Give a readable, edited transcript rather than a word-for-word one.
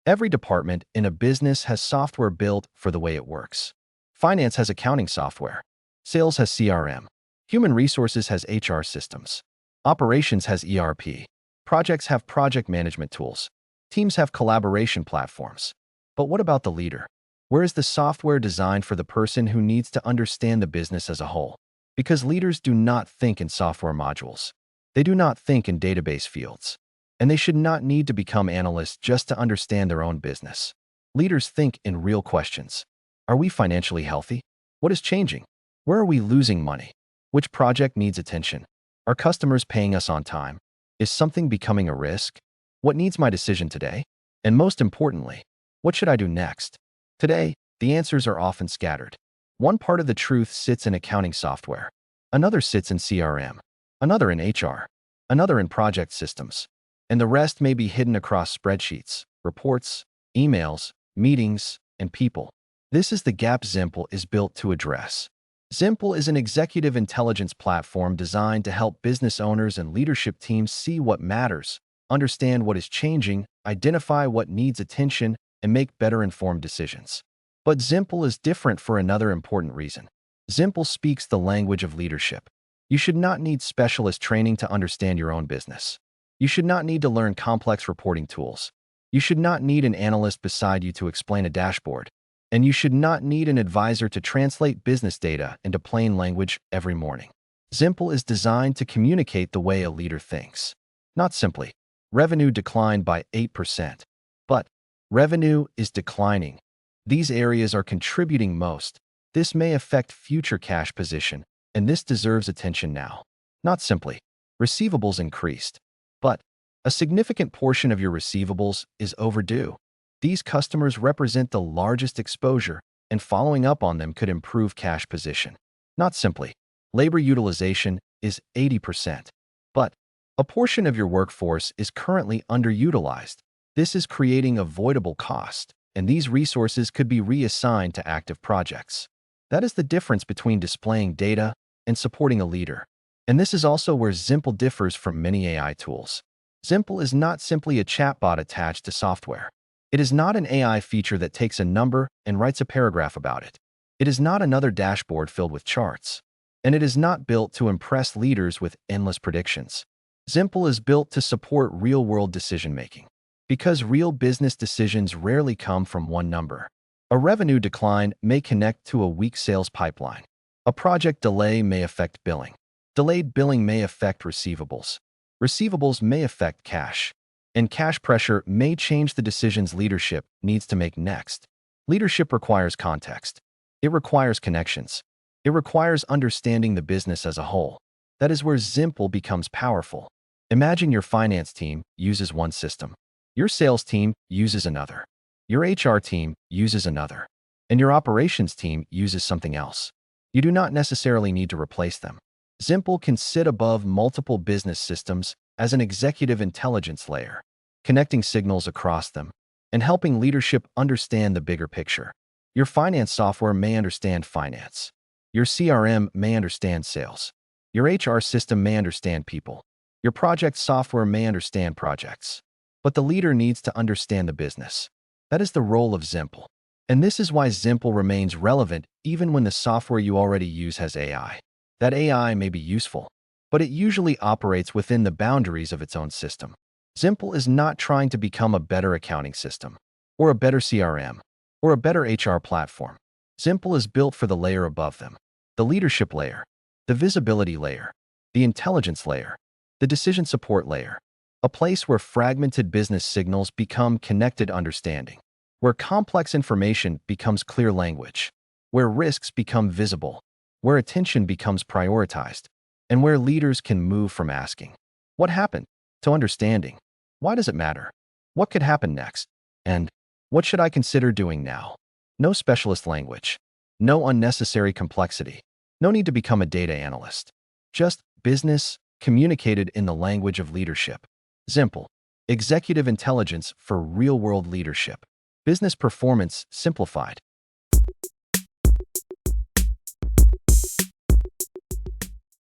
Every department in a business has software built for the way it works. Finance has accounting software. Sales has CRM. Human resources has HR systems. Operations has ERP. Projects have project management tools. Teams have collaboration platforms. But what about the leader? Where is the software designed for the person who needs to understand the business as a whole? Because leaders do not think in software modules. They do not think in database fields. And they should not need to become analysts just to understand their own business. Leaders think in real questions. Are we financially healthy? What is changing? Where are we losing money? Which project needs attention? Are customers paying us on time? Is something becoming a risk? What needs my decision today? And most importantly, what should I do next? Today, the answers are often scattered. One part of the truth sits in accounting software. Another sits in CRM. Another in HR. Another in project systems. And the rest may be hidden across spreadsheets, reports, emails, meetings, and people. This is the gap Zimpl is built to address. Zimpl is an executive intelligence platform designed to help business owners and leadership teams see what matters, understand what is changing, identify what needs attention, and make better informed decisions. But Zimpl is different for another important reason. Zimpl speaks the language of leadership. You should not need specialist training to understand your own business. You should not need to learn complex reporting tools. You should not need an analyst beside you to explain a dashboard. And you should not need an advisor to translate business data into plain language every morning. Zimpl is designed to communicate the way a leader thinks. Not simply, revenue declined by 8%, but revenue is declining. These areas are contributing most. This may affect future cash position, and this deserves attention now. Not simply, receivables increased, but a significant portion of your receivables is overdue. These customers represent the largest exposure, and following up on them could improve cash position. Not simply, labor utilization is 80%, but a portion of your workforce is currently underutilized. This is creating avoidable cost, and these resources could be reassigned to active projects. That is the difference between displaying data and supporting a leader. And this is also where Zimpl differs from many AI tools. Zimpl is not simply a chatbot attached to software. It is not an AI feature that takes a number and writes a paragraph about it. It is not another dashboard filled with charts. And it is not built to impress leaders with endless predictions. Zimpl is built to support real-world decision-making. Because real business decisions rarely come from one number. A revenue decline may connect to a weak sales pipeline. A project delay may affect billing. Delayed billing may affect receivables. Receivables may affect cash. And cash pressure may change the decisions leadership needs to make next. Leadership requires context. It requires connections. It requires understanding the business as a whole. That is where Zimpl becomes powerful. Imagine your finance team uses one system. Your sales team uses another. Your HR team uses another. And your operations team uses something else. You do not necessarily need to replace them. Zimpl can sit above multiple business systems as an executive intelligence layer, connecting signals across them and helping leadership understand the bigger picture. Your finance software may understand finance. Your CRM may understand sales. Your HR system may understand people. Your project software may understand projects. But the leader needs to understand the business. That is the role of Zimpl. And this is why Zimpl remains relevant even when the software you already use has AI. That AI may be useful, but it usually operates within the boundaries of its own system. Zimpl is not trying to become a better accounting system, or a better CRM, or a better HR platform. Zimpl is built for the layer above them. The leadership layer, the visibility layer, the intelligence layer, the decision support layer. A place where fragmented business signals become connected understanding, where complex information becomes clear language, where risks become visible, where attention becomes prioritized, and where leaders can move from asking, "What happened?" to understanding, "Why does it matter? What could happen next? And what should I consider doing now?" No specialist language, no unnecessary complexity, no need to become a data analyst. Just business communicated in the language of leadership. Zimpl, executive intelligence for real-world leadership. Business performance simplified.